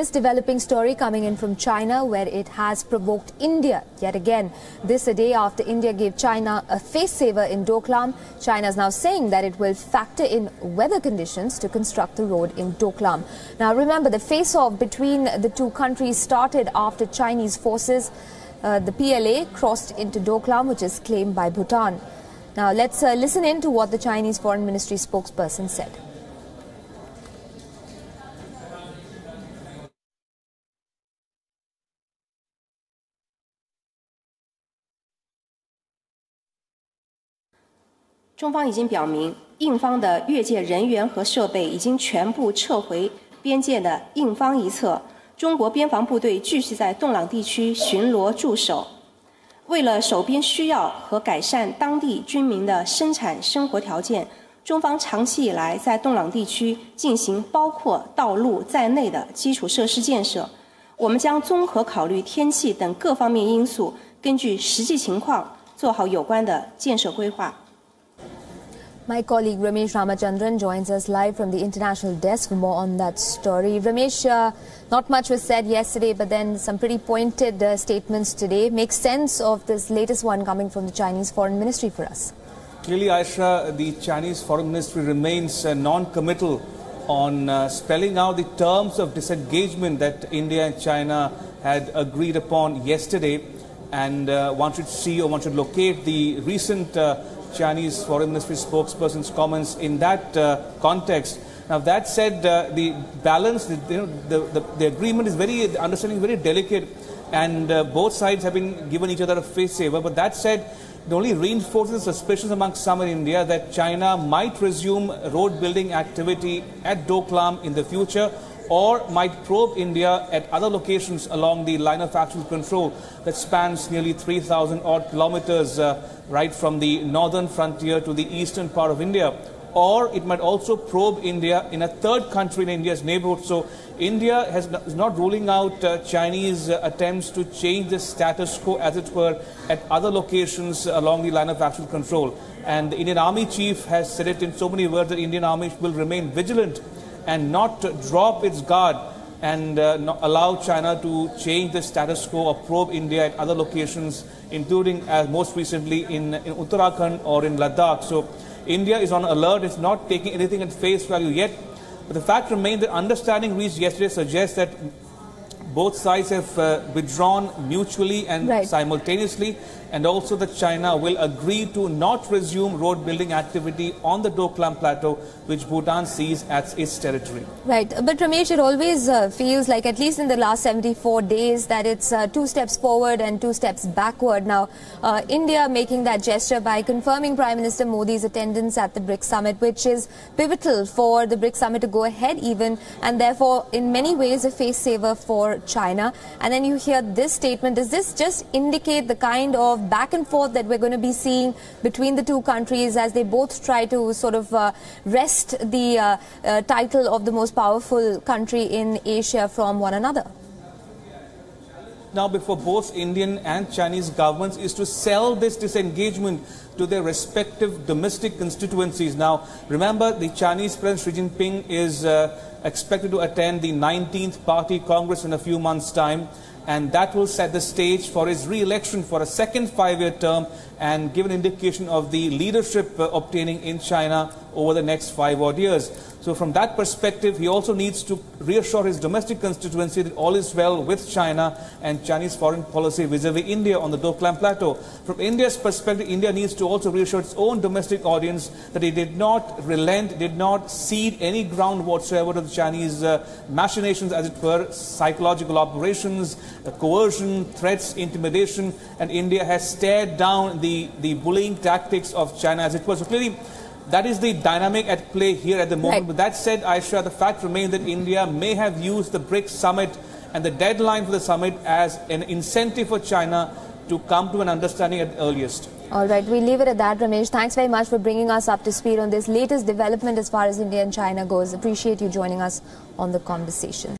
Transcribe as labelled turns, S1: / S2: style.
S1: this developing story coming in from China, where it has provoked India yet again. This a day after India gave China a face saver in Doklam. China is now saying that it will factor in weather conditions to construct the road in Doklam. Now remember, the face-off between the two countries started after Chinese forces, the PLA, crossed into Doklam, which is claimed by Bhutan. Now let's listen in to what the Chinese Foreign Ministry spokesperson said.
S2: 中方已经表明，印方的越界人员和设备已经全部撤回边界的印方一侧，中国边防部队继续在洞朗地区巡逻驻守。为了守边需要和改善当地居民的生产生活条件，中方长期以来在洞朗地区进行包括道路在内的基础设施建设。我们将综合考虑天气等各方面因素，根据实际情况做好有关的建设规划。
S1: My colleague Ramesh Ramachandran joins us live from the international desk for more on that story. Ramesh, not much was said yesterday, but then some pretty pointed statements today. Make sense of this latest one coming from the Chinese Foreign Ministry for us.
S3: Clearly, Aisha, the Chinese Foreign Ministry remains non-committal on spelling out the terms of disengagement that India and China had agreed upon yesterday. And one should see, or one should locate the recent Chinese Foreign Ministry spokesperson's comments in that context. Now, that said, the balance, the agreement is the understanding is very delicate, and both sides have been given each other a face saver. But that said, it only reinforces the suspicions among some in India that China might resume road building activity at Doklam in the future, or might probe India at other locations along the line of actual control that spans nearly 3,000 odd kilometers right from the northern frontier to the eastern part of India. Or it might also probe India in a third country in India's neighborhood. So India is not ruling out Chinese attempts to change the status quo, as it were, at other locations along the line of actual control. And the Indian Army chief has said it in so many words that the Indian Army will remain vigilant and not drop its guard and not allow China to change the status quo or probe India at other locations, including most recently in Uttarakhand or in Ladakh. So India is on alert. It's not taking anything at face value yet. But the fact remains that understanding reached yesterday suggests that both sides have withdrawn mutually and simultaneously, and also that China will agree to not resume road building activity on the Doklam plateau, which Bhutan sees as its territory.
S1: Right, but Ramesh, it always feels like, at least in the last 74 days, that it's 2 steps forward and 2 steps backward. Now, India making that gesture by confirming Prime Minister Modi's attendance at the BRICS summit, which is pivotal for the BRICS summit to go ahead even, and therefore in many ways a face saver for China. And then you hear this statement. Does this just indicate the kind of back and forth that we're going to be seeing between the two countries as they both try to sort of wrest the title of the most powerful country in Asia from one another?
S3: Now, before both Indian and Chinese governments is to sell this disengagement to their respective domestic constituencies. Now, remember, the Chinese President Xi Jinping is expected to attend the 19th Party Congress in a few months' time, and that will set the stage for his re-election for a second 5-year term and give an indication of the leadership obtaining in China over the next 5 odd years. So from that perspective, he also needs to reassure his domestic constituency that all is well with China and Chinese foreign policy vis-a-vis India on the Doklam plateau. From India's perspective, India needs to also reassure its own domestic audience that it did not relent, did not cede any ground whatsoever to the Chinese machinations, as it were, psychological operations, coercion, threats, intimidation, and India has stared down the bullying tactics of China, as it was. So clearly, that is the dynamic at play here at the moment. But that said, Aisha, the fact remains that India may have used the BRICS summit and the deadline for the summit as an incentive for China to come to an understanding at the earliest.
S1: All right, we'll leave it at that, Ramesh. Thanks very much for bringing us up to speed on this latest development as far as India and China goes. Appreciate you joining us on the conversation.